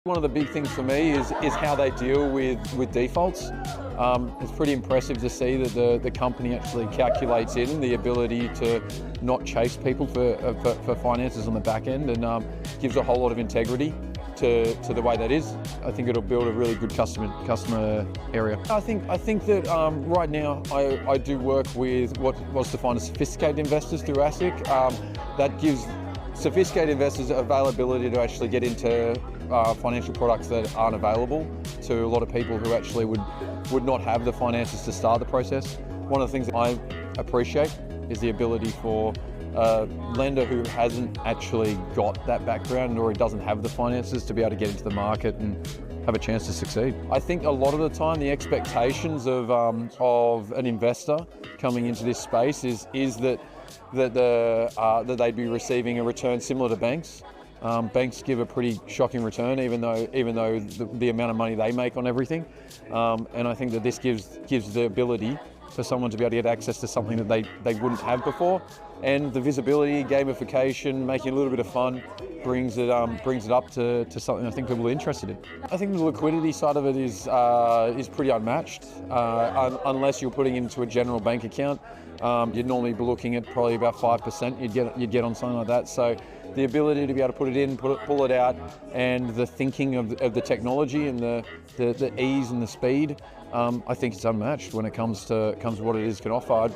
One of the big things for me is how they deal with defaults. It's pretty impressive to see that the company actually calculates in the ability to not chase people for finances on the back end, and gives a whole lot of integrity to the way that is. I think it'll build a really good customer area. I think that right now I do work with what's defined as sophisticated investors through ASIC. That gives sophisticated investors availability to actually get into financial products that aren't available to a lot of people who actually would not have the finances to start the process. One of the things that I appreciate is the ability for a lender who hasn't actually got that background or doesn't have the finances to be able to get into the market and have a chance to succeed. I think a lot of the time the expectations of an investor coming into this space is that they'd be receiving a return similar to banks. Banks give a pretty shocking return, even though the amount of money they make on everything. And I think that this gives the ability for someone to be able to get access to something that they wouldn't have before. And the visibility, gamification, making it a little bit of fun brings it up to something I think people are interested in. I think the liquidity side of it is pretty unmatched. Unless you're putting it into a general bank account, you'd normally be looking at probably about 5% you'd get on something like that. So the ability to be able to put it in, pull it out, and the thinking of the technology and the ease and the speed, I think it's unmatched when it comes to what it is can offer.